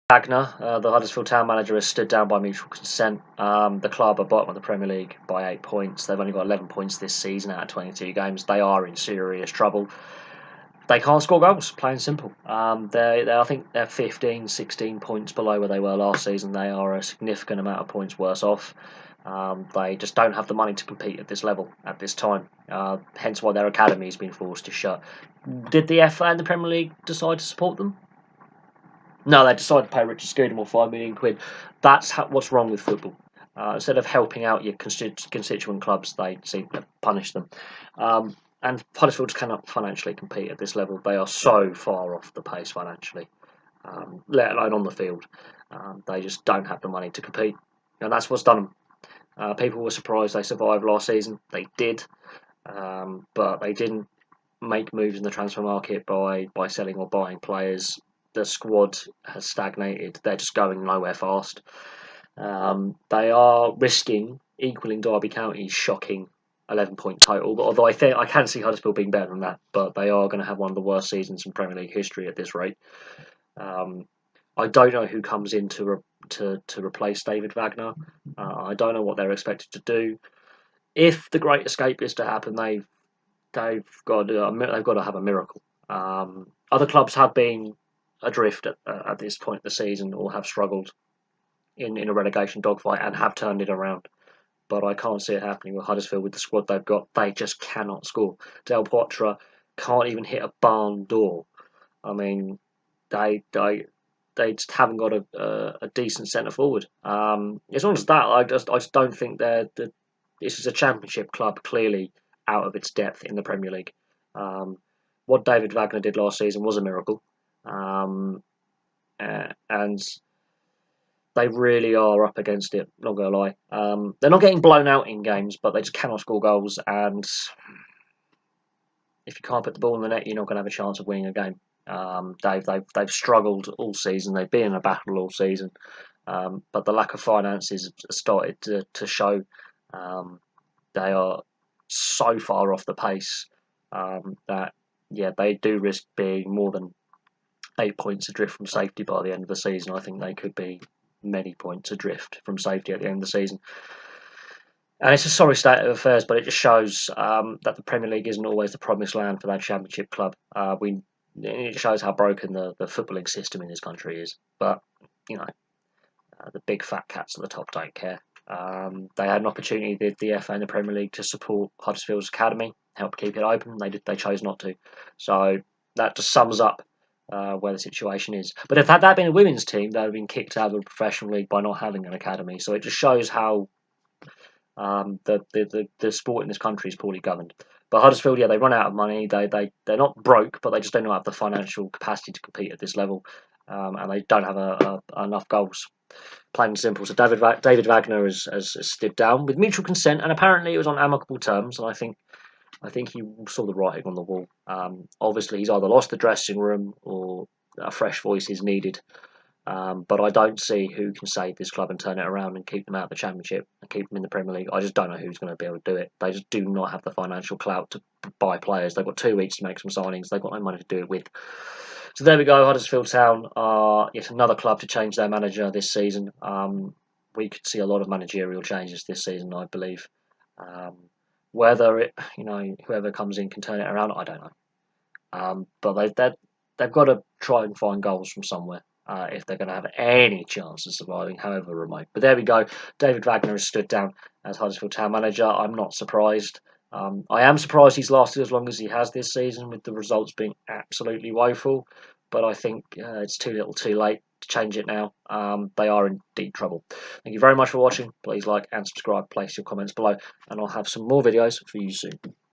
Wagner, the Huddersfield Town manager, has stood down by mutual consent. The club are bottom of the Premier League by 8 points. They've only got 11 points this season out of 22 games. They are in serious trouble. They can't score goals, plain and simple. I think they're 15, 16 points below where they were last season. They are a significant amount of points worse off. They just don't have the money to compete at this level at this time. Hence why their academy has been forced to shut. Did the FA and the Premier League decide to support them? No, they decided to pay Richard Scudamore £5 million. That's what's wrong with football. Instead of helping out your constituent clubs, they seem to punish them. And Huddersfield cannot financially compete at this level. They are so far off the pace financially, let alone on the field. They just don't have the money to compete. And that's what's done them. People were surprised they survived last season. They did, but they didn't make moves in the transfer market by selling or buying players. The squad has stagnated. They're just going nowhere fast. They are risking equaling Derby County's shocking 11-point total. Although I can see Huddersfield being better than that, but they are going to have one of the worst seasons in Premier League history at this rate. I don't know who comes in to replace David Wagner. I don't know what they're expected to do. If the Great Escape is to happen, they've got to have a miracle. Other clubs have been adrift at this point of the season or have struggled in a relegation dogfight and have turned it around. But I can't see it happening with Huddersfield with the squad they've got. They just cannot score. Del Poitre can't even hit a barn door. I mean, they just haven't got a decent centre forward. As long as that, I just don't think this is a Championship club clearly out of its depth in the Premier League. What David Wagner did last season was a miracle. And they really are up against it, not going to lie. They're not getting blown out in games, but they just cannot score goals. And if you can't put the ball in the net, you're not going to have a chance of winning a game. They've struggled all season. They've been in a battle all season. But the lack of finances has started to show. They are so far off the pace that, they do risk being more than 8 points adrift from safety by the end of the season. I think they could be many points adrift from safety at the end of the season. And it's a sorry state of affairs, but it just shows that the Premier League isn't always the promised land for that Championship club. It shows how broken the footballing system in this country is. But, the big fat cats at the top don't care. They had an opportunity, the FA and the Premier League, to support Huddersfield's academy, help keep it open. They chose not to. So that just sums up where the situation is. But if had that been a women's team, they'd have been kicked out of the professional league by not having an academy. So it just shows how the sport in this country is poorly governed. But Huddersfield, they run out of money. They're not broke, but they just don't have the financial capacity to compete at this level, and they don't have enough goals. Plain and simple. So David Wagner has stood down with mutual consent, and apparently it was on amicable terms. And I think he saw the writing on the wall. Obviously, he's either lost the dressing room or a fresh voice is needed. But I don't see who can save this club and turn it around and keep them out of the Championship and keep them in the Premier League. I just don't know who's going to be able to do it. They just do not have the financial clout to buy players. They've got 2 weeks to make some signings. They've got no money to do it with. So there we go. Huddersfield Town are yet another club to change their manager this season. We could see a lot of managerial changes this season, I believe. Whether whoever comes in can turn it around, I don't know. But they've got to try and find goals from somewhere if they're going to have any chance of surviving, however remote. But there we go. David Wagner has stood down as Huddersfield Town manager. I'm not surprised. I am surprised he's lasted as long as he has this season, with the results being absolutely woeful. But I think it's too little too late to change it now. They are in deep trouble. Thank you very much for watching. Please like and subscribe. Place your comments below, and I'll have some more videos for you soon.